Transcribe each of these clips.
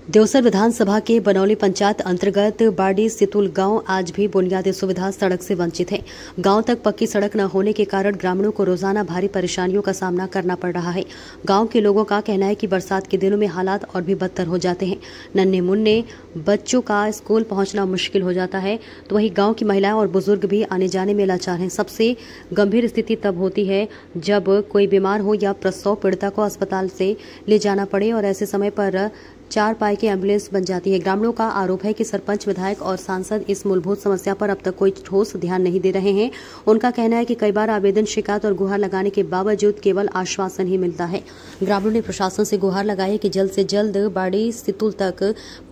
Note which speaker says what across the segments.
Speaker 1: देवसर विधानसभा के बनौली पंचायत अंतर्गत बाड़ी सितुल गांव आज भी बुनियादी सुविधा सड़क से वंचित है। गांव तक पक्की सड़क न होने के कारण ग्रामीणों को रोजाना भारी परेशानियों का सामना करना पड़ रहा है। गांव के लोगों का कहना है कि बरसात के दिनों में हालात और भी बदतर हो जाते हैं। नन्हे मुन्ने बच्चों का स्कूल पहुंचना मुश्किल हो जाता है, तो वहीं गाँव की महिलाएं और बुजुर्ग भी आने जाने में लाचार हैं। सबसे गंभीर स्थिति तब होती है जब कोई बीमार हो या प्रसव पीड़िता को अस्पताल से ले जाना पड़े और ऐसे समय पर 4 पाई की एम्बुलेंस बन जाती है। ग्रामीणों का आरोप है कि सरपंच, विधायक और सांसद इस मूलभूत समस्या पर अब तक कोई ठोस ध्यान नहीं दे रहे हैं। उनका कहना है कि कई बार आवेदन, शिकायत और गुहार लगाने के बावजूद केवल आश्वासन ही मिलता है। ग्रामीणों ने प्रशासन से गुहार लगाई है कि जल्द से जल्द बाड़ी सितुल तक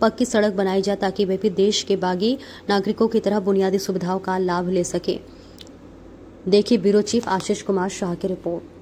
Speaker 1: पक्की सड़क बनाई जाए ताकि वे भी देश के बागी नागरिकों की तरह बुनियादी सुविधाओं का लाभ ले सके। देखिए ब्यूरो चीफ आशीष कुमार शाह की रिपोर्ट।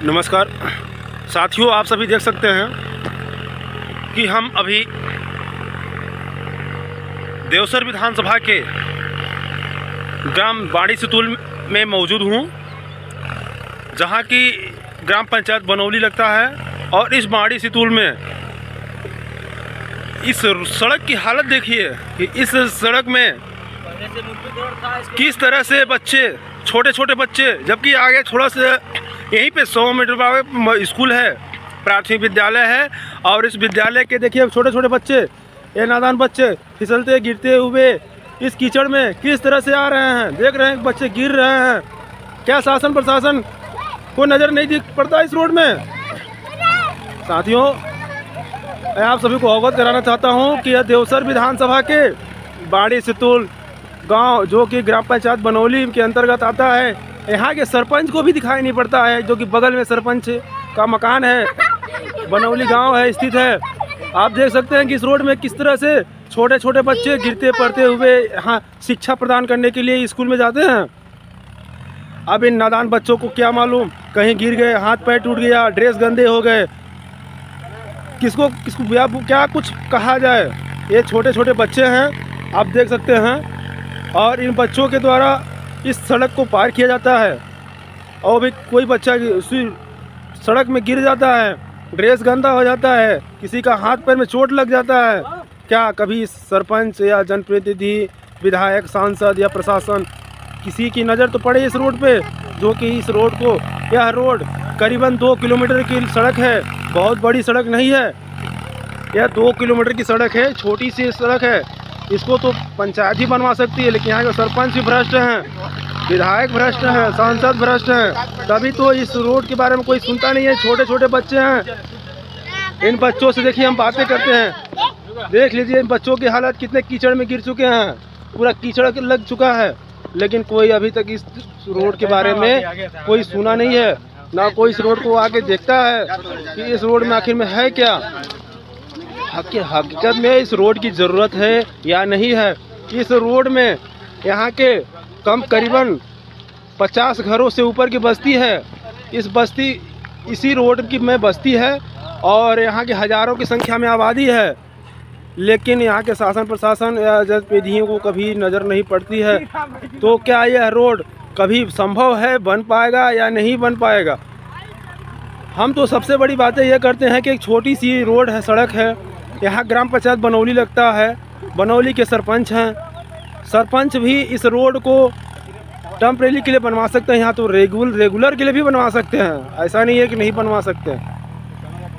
Speaker 2: नमस्कार साथियों, आप सभी देख सकते हैं कि हम अभी देवसर विधानसभा के ग्राम बाड़ी सितुल में मौजूद हूँ, जहाँ की ग्राम पंचायत बनौली लगता है। और इस बाड़ी सितुल में इस सड़क की हालत देखिए कि इस सड़क में किस तरह से बच्चे, छोटे छोटे बच्चे, जबकि आगे थोड़ा सा यहीं पे 100 मीटर स्कूल है, प्राथमिक विद्यालय है। और इस विद्यालय के देखिए छोटे छोटे बच्चे, ये नादान बच्चे फिसलते गिरते हुए इस कीचड़ में किस तरह से आ रहे हैं। देख रहे हैं बच्चे गिर रहे हैं। क्या शासन प्रशासन को नज़र नहीं दिख पड़ता इस रोड में? साथियों, मैं आप सभी को अवगत कराना चाहता हूँ कि यह देवसर विधानसभा के बाड़ी सितुल गाँव, जो कि ग्राम पंचायत बनौली के अंतर्गत आता है, यहाँ के सरपंच को भी दिखाई नहीं पड़ता है, जो कि बगल में सरपंच का मकान है, बनौली गांव है स्थित है। आप देख सकते हैं कि इस रोड में किस तरह से छोटे छोटे बच्चे गिरते पड़ते हुए यहाँ शिक्षा प्रदान करने के लिए स्कूल में जाते हैं। अब इन नादान बच्चों को क्या मालूम, कहीं गिर गए, हाथ पैर टूट गया, ड्रेस गंदे हो गए, किसको किसको क्या कुछ कहा जाए। ये छोटे छोटे बच्चे हैं, आप देख सकते हैं, और इन बच्चों के द्वारा इस सड़क को पार किया जाता है। और भी कोई बच्चा उसी सड़क में गिर जाता है, ड्रेस गंदा हो जाता है, किसी का हाथ पैर में चोट लग जाता है। क्या कभी सरपंच या जनप्रतिनिधि, विधायक, सांसद या प्रशासन, किसी की नज़र तो पड़े इस रोड पे, जो कि इस रोड को, यह रोड करीबन 2 किलोमीटर की सड़क है, बहुत बड़ी सड़क नहीं है। यह 2 किलोमीटर की सड़क है, छोटी सी सड़क है। इसको तो पंचायत ही बनवा सकती है, लेकिन यहाँ के सरपंच भी भ्रष्ट हैं। विधायक भ्रष्ट हैं, सांसद भ्रष्ट हैं, तभी तो इस रोड के बारे में कोई सुनता नहीं है। छोटे छोटे बच्चे हैं, इन बच्चों से देखिए हम बातें करते हैं, देख लीजिए इन बच्चों की हालत कितने कीचड़ में गिर चुके हैं, पूरा कीचड़ लग चुका है। लेकिन कोई अभी तक इस रोड के बारे में कोई सुना नहीं है, ना कोई इस रोड को आके देखता है कि इस रोड में आखिर में है क्या, हकीकत में इस रोड की ज़रूरत है या नहीं है। इस रोड में यहाँ के कम करीबन 50 घरों से ऊपर की बस्ती है। इस बस्ती इसी रोड की में बस्ती है और यहाँ की हज़ारों की संख्या में आबादी है, लेकिन यहाँ के शासन प्रशासन या जनप्रतिनिधियों को कभी नज़र नहीं पड़ती है। तो क्या यह रोड कभी संभव है, बन पाएगा या नहीं बन पाएगा? हम तो सबसे बड़ी बातें यह करते हैं कि एक छोटी सी रोड है, सड़क है, यहाँ ग्राम पंचायत बनौली लगता है, बनौली के सरपंच हैं, सरपंच भी इस रोड को टेम्परेरी के लिए बनवा सकते हैं, यहाँ तो रेगुलर के लिए भी बनवा सकते हैं, ऐसा नहीं है कि नहीं बनवा सकते हैं।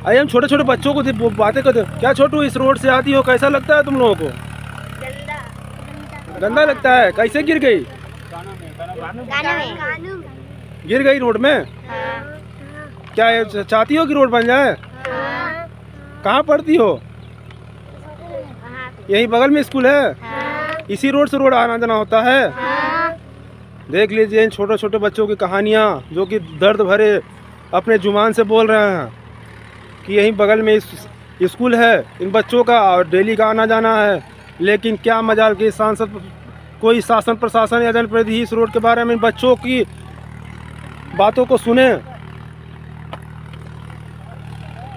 Speaker 2: आइए हम छोटे छोटे बच्चों को बातें करते हैं। क्या छोटू, इस रोड से आती हो, कैसा लगता है तुम लोगों को? गंदा लगता है। कैसे गिर गई? गिर गई रोड में? क्या चाहती हो कि रोड बन जाए? कहाँ पढ़ती हो? यही बगल में स्कूल है? इसी रोड से रोड आना जाना होता है? देख लीजिए इन छोटे छोटे बच्चों की कहानियाँ, जो कि दर्द भरे अपने जुबान से बोल रहे हैं कि यहीं बगल में स्कूल है इन बच्चों का और डेली का आना जाना है। लेकिन क्या मजाल कि सांसद, कोई शासन प्रशासन या जनप्रतिनिधि इस रोड के बारे में बच्चों की बातों को सुने।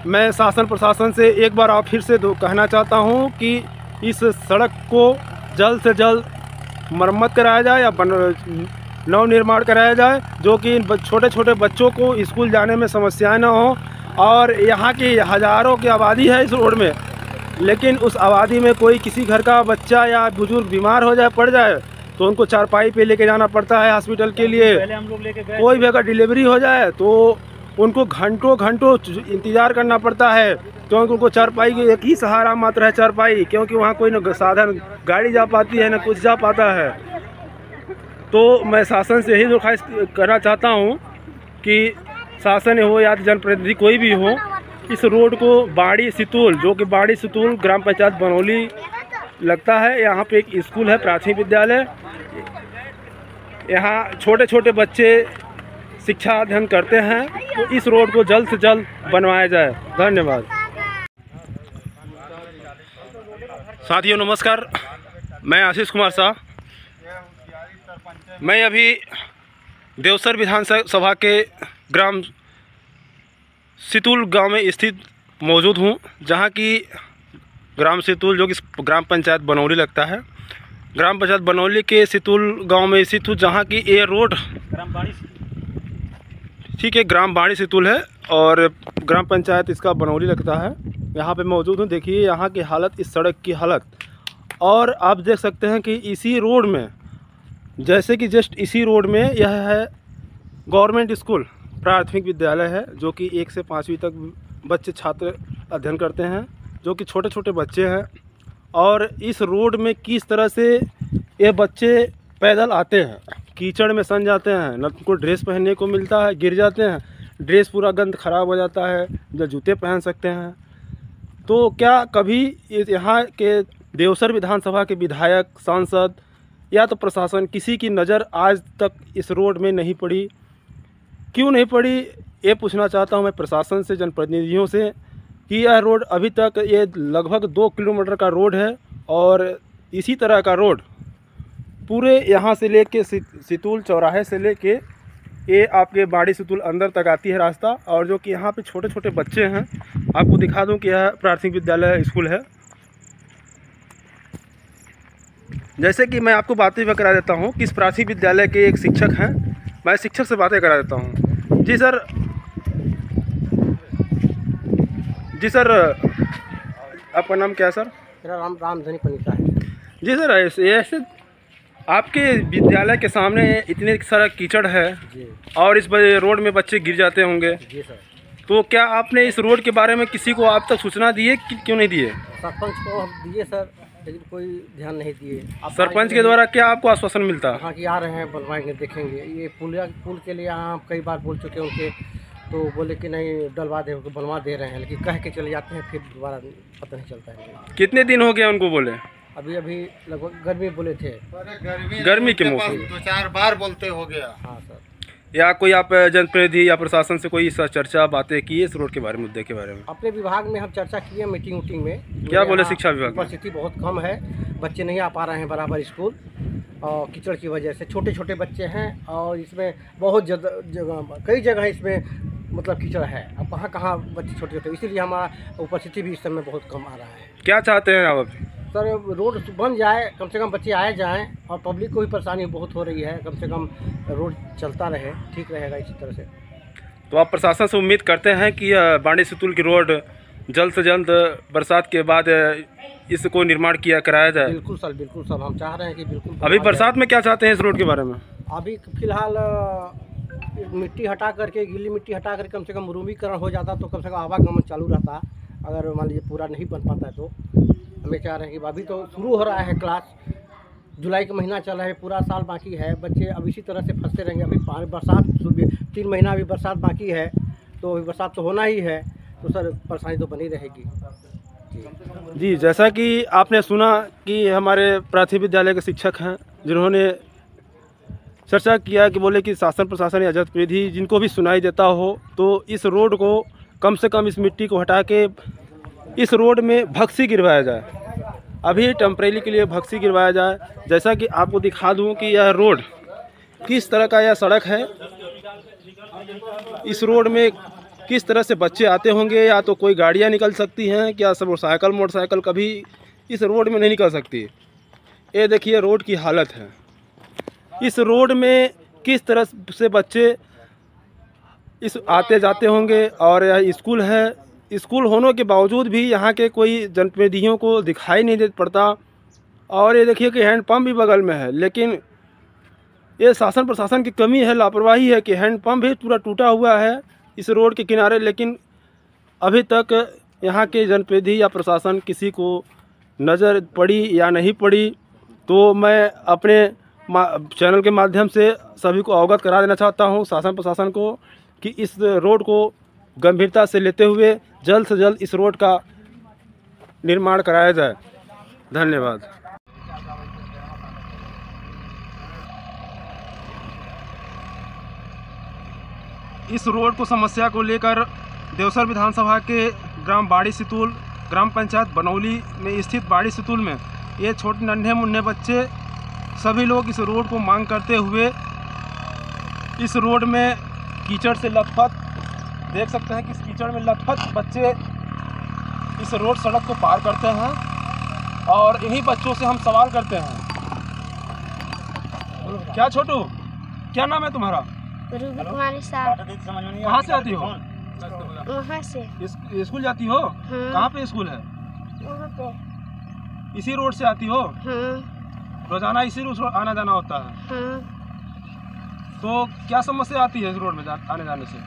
Speaker 2: मैं शासन प्रशासन से एक बार फिर से कहना चाहता हूं कि इस सड़क को जल्द से जल्द मरम्मत कराया जाए या नव निर्माण कराया जाए, जो कि इन छोटे छोटे बच्चों को स्कूल जाने में समस्याएं ना हो। और यहाँ की हज़ारों की आबादी है इस रोड में, लेकिन उस आबादी में कोई किसी घर का बच्चा या बुजुर्ग बीमार हो जाए, पड़ जाए, तो उनको चारपाई पे लेके जाना पड़ता है हॉस्पिटल के लिए। कोई भी अगर डिलीवरी हो जाए तो उनको घंटों घंटों इंतज़ार करना पड़ता है, क्योंकि उनको चारपाई की एक ही सहारा मात्र है, चारपाई, क्योंकि वहाँ कोई न साधन गाड़ी जा पाती है, न कुछ जा पाता है। तो मैं शासन से यही दरख्वास्त करना चाहता हूँ कि शासन हो या जनप्रतिनिधि कोई भी हो, इस रोड को बाड़ी सितुल, जो कि बाड़ी सितुल ग्राम पंचायत बनौली लगता है, यहाँ पे एक स्कूल है, प्राथमिक विद्यालय, यहाँ छोटे छोटे बच्चे शिक्षा अध्ययन करते हैं, तो इस रोड को जल्द से जल्द बनवाया जाए। धन्यवाद। साथियों नमस्कार, मैं आशीष कुमार शाह। मैं अभी देवसर विधानसभा के ग्राम सितुल गांव में स्थित मौजूद हूं, जहां की ग्राम सितुल, जो कि ग्राम पंचायत बनौली लगता है, ग्राम पंचायत बनौली के सितुल गांव में स्थित हूँ, जहां की ये रोड ठीक है ग्राम बाड़ी सितुल है और ग्राम पंचायत इसका बनौली लगता है। यहाँ पे मौजूद हूँ। देखिए यहाँ की हालत, इस सड़क की हालत, और आप देख सकते हैं कि इसी रोड में, जैसे कि जस्ट इसी रोड में यह है गवर्नमेंट स्कूल, प्राथमिक विद्यालय है, जो कि 1 से 5वीं तक बच्चे छात्र अध्ययन करते हैं, जो कि छोटे छोटे बच्चे हैं। और इस रोड में किस तरह से ये बच्चे पैदल आते हैं, कीचड़ में सन जाते हैं, न उनको ड्रेस पहनने को मिलता है, गिर जाते हैं, ड्रेस पूरा गंद खराब हो जाता है, जो जूते पहन सकते हैं। तो क्या कभी यहाँ के देवसर विधानसभा के विधायक, सांसद या तो प्रशासन, किसी की नज़र आज तक इस रोड में नहीं पड़ी? क्यों नहीं पड़ी, ये पूछना चाहता हूँ मैं प्रशासन से, जनप्रतिनिधियों से, कि यह रोड अभी तक, ये लगभग 2 किलोमीटर का रोड है और इसी तरह का रोड पूरे यहाँ से लेके सितुल चौराहे से लेके ये आपके बाड़ी सितुल अंदर तक आती है रास्ता। और जो कि यहाँ पे छोटे छोटे बच्चे हैं, आपको दिखा दूँ कि यह प्राथमिक विद्यालय स्कूल है। जैसे कि मैं आपको बातें भी करा देता हूँ कि इस प्राथमिक विद्यालय के एक शिक्षक हैं, मैं शिक्षक से बातें करा देता हूँ। जी सर, आपका नाम क्या है सर?
Speaker 3: मेरा नाम रामधनी पनीता है।
Speaker 2: जी सर, ऐसे आपके विद्यालय के सामने इतने सारा कीचड़ है
Speaker 3: जी,
Speaker 2: और इस रोड में बच्चे गिर जाते होंगे।
Speaker 3: जी सर।
Speaker 2: तो क्या आपने इस रोड के बारे में किसी को आप तक सूचना दी है कि क्यों नहीं दिए?
Speaker 3: सरपंच को हम दिए सर, लेकिन कोई ध्यान नहीं दिए।
Speaker 2: सरपंच के द्वारा क्या आपको आश्वासन मिलता है?
Speaker 3: हाँ कि आ रहे हैं, बनवाएंगे, देखेंगे। ये पुल के लिए यहाँ कई बार बोल चुके हैं उनके, तो बोले कि नहीं डलवा दे, बनवा दे रहे हैं, लेकिन कह के चले जाते हैं, फिर दोबारा पता नहीं चलता है।
Speaker 2: कितने दिन हो गया उनको बोले?
Speaker 3: अभी लगभग गर्मी बोले थे।
Speaker 2: गर्मी के मौसम
Speaker 4: 2-4 बार बोलते हो गया।
Speaker 3: हाँ सर।
Speaker 2: या कोई आप जनप्रतिनिधि या प्रशासन से कोई चर्चा बातें की है इस रोड के बारे में, मुद्दे के बारे में?
Speaker 3: अपने विभाग में हम चर्चा किए मीटिंग में।
Speaker 2: क्या बोले शिक्षा विभाग?
Speaker 3: उपस्थिति बहुत कम है, बच्चे नहीं आ पा रहे हैं बराबर स्कूल, और कीचड़ की वजह से छोटे छोटे बच्चे हैं, और इसमें बहुत जगह कई जगह इसमें मतलब कीचड़ है। अब कहाँ कहाँ बच्चे छोटे छोटे, इसीलिए हमारा उपस्थिति भी इस समय बहुत कम आ रहा है।
Speaker 2: क्या चाहते हैं आप?
Speaker 3: सर रोड बन जाए, कम से कम बच्चे आए जाएं, और पब्लिक को भी परेशानी बहुत हो रही है, कम से कम रोड चलता रहे, ठीक रहेगा इसी तरह से।
Speaker 2: तो आप प्रशासन से उम्मीद करते हैं कि बाड़ी सितुल की रोड जल्द से जल्द बरसात के बाद इसको निर्माण कराया जाए?
Speaker 3: बिल्कुल सर, बिल्कुल सर, हम चाह रहे हैं कि बिल्कुल।
Speaker 2: अभी बरसात में क्या चाहते हैं इस रोड के बारे में?
Speaker 3: अभी फिलहाल मिट्टी हटा करके, गीली मिट्टी हटा करके कम से कम मुरुमीकरण हो जाता तो कम से कम आवागमन चालू रहता। अगर मान लीजिए पूरा नहीं बन पाता है तो हमें चाह रहे हैं कि अभी तो शुरू हो रहा है क्लास, जुलाई का महीना चल रहा है, पूरा साल बाकी है, बच्चे अब इसी तरह से फंसते रहेंगे। अभी बरसात 3 महीना अभी बरसात बाकी है, तो अभी बरसात तो होना ही है, तो सर परेशानी तो बनी रहेगी।
Speaker 2: जी, जैसा कि आपने सुना कि हमारे प्राथमिक विद्यालय के शिक्षक हैं जिन्होंने चर्चा किया कि बोले कि शासन प्रशासन या जनप्रतिनिधि जिनको भी सुनाई देता हो तो इस रोड को कम से कम इस मिट्टी को हटा के इस रोड में भक्सी गिरवाया जाए। अभी टेम्परेरी के लिए भक्सी गिरवाया जाए। जैसा कि आपको दिखा दूं कि यह रोड किस तरह का यह सड़क है, इस रोड में किस तरह से बच्चे आते होंगे, या तो कोई गाड़ियां निकल सकती हैं, क्या सब मोटरसाइकिल कभी इस रोड में नहीं निकल सकती। ये देखिए रोड की हालत है। इस रोड में किस तरह से बच्चे इस आते जाते होंगे, और यह स्कूल है, स्कूल होने के बावजूद भी यहाँ के कोई जनप्रतिनिधियों को दिखाई नहीं दे पड़ता। और ये देखिए कि हैंडपम्प भी बगल में है, लेकिन ये शासन प्रशासन की कमी है, लापरवाही है कि हैंडपम्प भी पूरा टूटा हुआ है इस रोड के किनारे, लेकिन अभी तक यहाँ के जनप्रतिनिधि या प्रशासन किसी को नज़र पड़ी या नहीं पड़ी। तो मैं अपने चैनल के माध्यम से सभी को अवगत करा देना चाहता हूँ शासन प्रशासन को कि इस रोड को गंभीरता से लेते हुए जल्द से जल्द इस रोड का निर्माण कराया जाए। धन्यवाद। इस रोड को समस्या को लेकर देवसर विधानसभा के ग्राम बाड़ी सितुल, ग्राम पंचायत बनौली में स्थित बाड़ी सितुल में ये छोटे नन्हे मुन्ने बच्चे सभी लोग इस रोड को मांग करते हुए इस रोड में कीचड़ से लथपथ, देख सकते हैं कि इस कीचड़ में लथपथ बच्चे इस रोड सड़क को पार करते हैं। और इन्हीं बच्चों से हम सवाल करते हैं। क्या छोटू, क्या नाम है तुम्हारा?
Speaker 5: रूबी कुमारी साहब।
Speaker 2: कहाँ से आती हो?
Speaker 5: वहाँ से।
Speaker 2: स्कूल जाती हो? कहाँ पे स्कूल है?
Speaker 5: वहाँ पे।
Speaker 2: इसी रोड से आती हो? रोजाना इसी रोड आना जाना होता है? तो क्या समस्या आती है इस रोड में आने जाने से?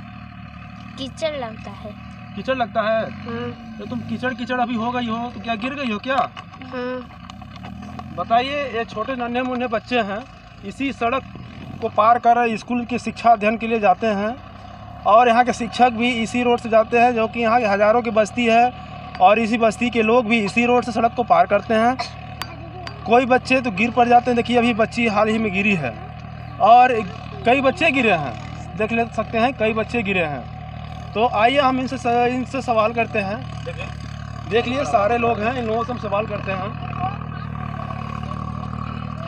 Speaker 5: कीचड़ लगता है।
Speaker 2: कीचड़ लगता है? तो तुम कीचड़ अभी हो गई हो तो क्या गिर गई हो क्या? बताइए, ये छोटे नन्हे मुन्ने बच्चे हैं, इसी सड़क को पार कर स्कूल की शिक्षा अध्ययन के लिए जाते हैं, और यहाँ के शिक्षक भी इसी रोड से जाते हैं, जो कि यहाँ के हज़ारों की बस्ती है, और इसी बस्ती के लोग भी इसी रोड से सड़क को पार करते हैं। कोई बच्चे तो गिर पड़ जाते हैं। देखिए अभी बच्ची हाल ही में गिरी है, और कई बच्चे गिरे हैं, देख ले सकते हैं कई बच्चे गिरे हैं। तो आइए हम इनसे सवाल करते हैं। देख लिए सारे लोग हैं, इन लोगों से हम सवाल करते हैं।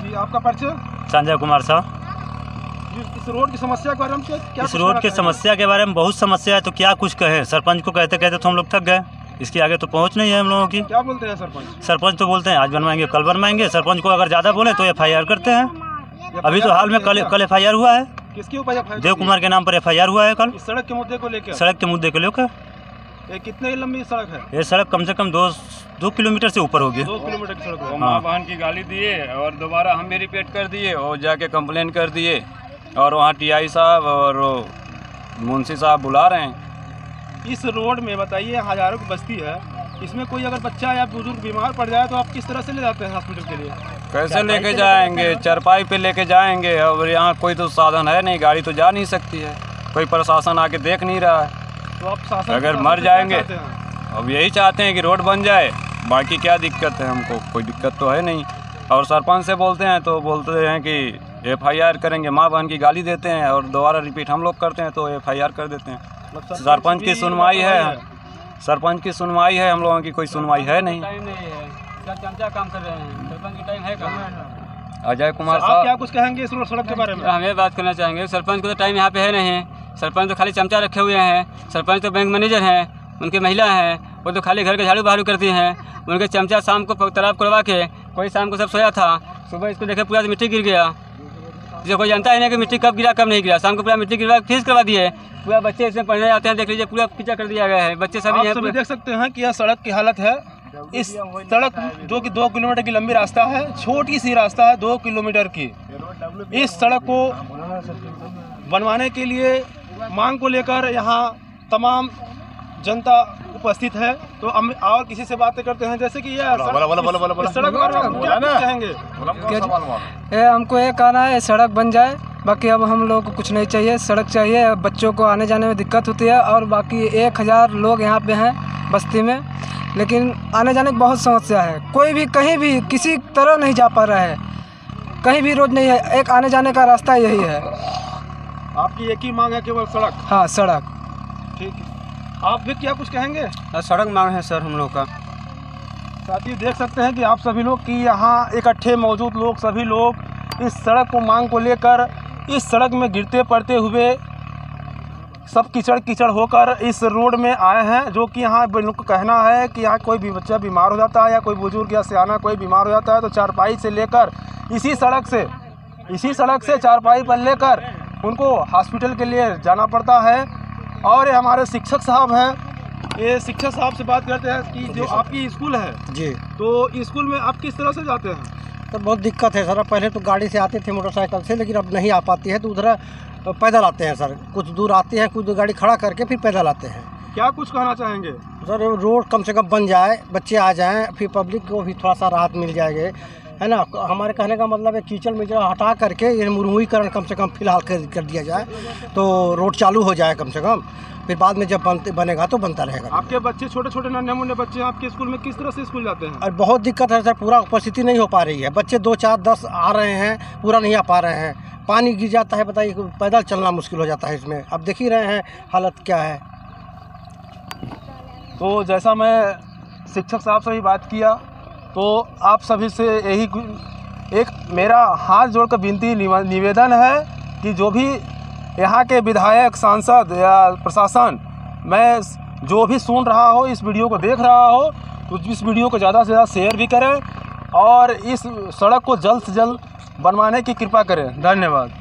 Speaker 2: जी, आपका परिचय?
Speaker 6: संजय कुमार साहब।
Speaker 2: इस रोड की समस्या के बारे में क्या?
Speaker 6: इस रोड की समस्या के बारे में बहुत समस्या है, तो क्या कुछ कहें। सरपंच को कहते कहते तो हम लोग थक गए, इसके आगे तो पहुंच नहीं है हम लोगों की।
Speaker 2: क्या बोलते हैं सरपंच?
Speaker 6: सरपंच तो बोलते हैं आज बनवाएंगे कल बनवाएंगे। सरपंच को अगर ज़्यादा बोले तो FIR करते हैं। अभी तो हाल में कल FIR हुआ है।
Speaker 2: किसके ऊपर?
Speaker 6: देव कुमार के नाम पर FIR हुआ है कल।
Speaker 2: इस सड़क के मुद्दे को लेकर?
Speaker 6: सड़क के मुद्दे को लेकर।
Speaker 2: ये कितने लंबी सड़क है?
Speaker 6: ये सड़क कम से कम 2 किलोमीटर से ऊपर होगी।
Speaker 2: 2 किलोमीटर की सड़क है।
Speaker 7: माँ बहन की गाली दिए और दोबारा हम भी रिपीट कर दिए और जाके कंप्लेन कर दिए, और वहाँ TI साहब और मुंशी साहब बुला रहे हैं।
Speaker 2: इस रोड में बताइए हज़ारों की बस्ती है, इसमें कोई अगर बच्चा या बुजुर्ग बीमार पड़ जाए तो आप किस तरह से ले जाते हैं हॉस्पिटल के लिए?
Speaker 7: कैसे लेके जाएंगे? चारपाई पे लेके जाएंगे और यहाँ कोई तो साधन है नहीं, गाड़ी तो जा नहीं सकती है, कोई प्रशासन आके देख नहीं रहा है।
Speaker 2: तो आप शासन
Speaker 7: अगर
Speaker 2: शासन
Speaker 7: मर
Speaker 2: से क्या
Speaker 7: जाएंगे
Speaker 2: चाहते हैं?
Speaker 7: अब यही चाहते हैं कि रोड बन जाए, बाकी क्या दिक्कत है हमको? कोई दिक्कत तो है नहीं। और सरपंच से बोलते हैं तो बोलते हैं कि FIR करेंगे, माँ बहन की गाली देते हैं और दोबारा रिपीट हम लोग करते हैं तो FIR कर देते हैं। सरपंच की सुनवाई है, सरपंच की सुनवाई है, हम लोगों की कोई सुनवाई है नहीं।
Speaker 6: टाइम नहीं है, चमचा काम कर रहे हैं, सरपंच की टाइम है कहाँ?
Speaker 7: अजय कुमार
Speaker 2: आप
Speaker 7: साहब
Speaker 2: क्या कुछ कहेंगे इस रोड सड़क के बारे में?
Speaker 6: हमें बात करना चाहेंगे, सरपंच को तो टाइम यहाँ पे है नहीं। सरपंच तो खाली चमचा रखे हुए हैं, सरपंच तो बैंक मैनेजर हैं, उनकी महिला हैं, वो तो खाली घर के झाड़ू बहारू करती हैं। उनके चमचा शाम को तालाब करवा के कोई शाम को सब सोया था, सुबह इसको देखे पूरा मिट्टी गिर गया, जो कोई जानता है नहीं कि मिट्टी कब गिरा कब नहीं गिरा। शाम को पूरा मिट्टी गिरवा फीस करवा दिए, पूरा बच्चे इसमें पढ़ने आते हैं, देख लीजिए पूरा कीचड़ कर दिया गया है। बच्चे सभी
Speaker 2: आप
Speaker 6: यहाँ
Speaker 2: सभी देख सकते हैं कि यह सड़क की हालत है। इस सड़क जो कि 2 किलोमीटर की लंबी रास्ता है, छोटी सी रास्ता है 2 किलोमीटर की। इस सड़क को बनवाने के लिए मांग को लेकर यहाँ तमाम जनता उपस्थित है। तो हम और किसी से बातें करते हैं, जैसे कि यह सड़क के बारे में क्या कहेंगे?
Speaker 8: हमको ये कहना है सड़क बन जाए, बाकी अब हम लोग को कुछ नहीं चाहिए, सड़क चाहिए। बच्चों को आने जाने में दिक्कत होती है और बाकी 1000 लोग यहाँ पे हैं बस्ती में, लेकिन आने जाने की बहुत समस्या है। कोई भी कहीं भी किसी तरह नहीं जा पा रहा है, कहीं भी रोड नहीं है, एक आने जाने का रास्ता यही है।
Speaker 2: आपकी एक ही मांग है, केवल सड़क?
Speaker 8: हाँ, सड़क।
Speaker 2: ठीक है, आप भी क्या कुछ कहेंगे?
Speaker 6: सड़क मांग है सर हम लोग का।
Speaker 2: साथी देख सकते हैं कि आप सभी लोग कि यहाँ इकट्ठे मौजूद लोग सभी लोग इस सड़क को मांग को लेकर इस सड़क में गिरते पड़ते हुए सब कीचड़ होकर इस रोड में आए हैं। जो कि यहाँ लोग को कहना है कि यहाँ कोई भी बच्चा बीमार हो जाता है या कोई बुजुर्ग या सियाना कोई बीमार हो जाता है तो चारपाई से लेकर इसी सड़क से चारपाई पर लेकर उनको हॉस्पिटल के लिए जाना पड़ता है। और ये हमारे शिक्षक साहब हैं, ये शिक्षक साहब से बात करते हैं कि जो आपकी स्कूल है
Speaker 3: जी,
Speaker 2: तो स्कूल में आप किस तरह से जाते हैं?
Speaker 3: तो बहुत दिक्कत है सर। पहले तो गाड़ी से आते थे मोटरसाइकिल से, लेकिन अब नहीं आ पाती है तो उधर पैदल आते हैं सर। कुछ दूर आते हैं, कुछ दूर गाड़ी खड़ा करके फिर पैदल आते हैं।
Speaker 2: क्या कुछ कहना चाहेंगे?
Speaker 3: सर रोड कम से कम बन जाए, बच्चे आ जाएं, फिर पब्लिक को भी थोड़ा सा राहत मिल जाएगी, है ना। हमारे कहने का मतलब है कीचड़ मिचड़ हटा करके ये मुरमुईकरण कम से कम फिलहाल कर दिया जाए तो रोड चालू हो जाए कम से कम, फिर बाद में जब बनेगा तो बनता रहेगा।
Speaker 2: आपके बच्चे छोटे छोटे नन्हे मुन्ने बच्चे आपके स्कूल में किस तरह से स्कूल जाते हैं?
Speaker 3: और बहुत दिक्कत है सर, पूरा उपस्थिति नहीं हो पा रही है। बच्चे 2 4 10 आ रहे हैं, पूरा नहीं आ पा रहे हैं। पानी गिर जाता है, बताइए, पैदल चलना मुश्किल हो जाता है इसमें। अब देख ही रहे हैं हालत क्या है।
Speaker 2: तो जैसा मैं शिक्षक साहब से भी बात किया तो आप सभी से यही एक मेरा हाथ जोड़कर विनती निवेदन है कि जो भी यहाँ के विधायक, सांसद या प्रशासन, मैं जो भी सुन रहा हो, इस वीडियो को देख रहा हो, तो इस वीडियो को ज़्यादा से ज़्यादा शेयर भी करें और इस सड़क को जल्द से जल्द बनवाने की कृपा करें। धन्यवाद।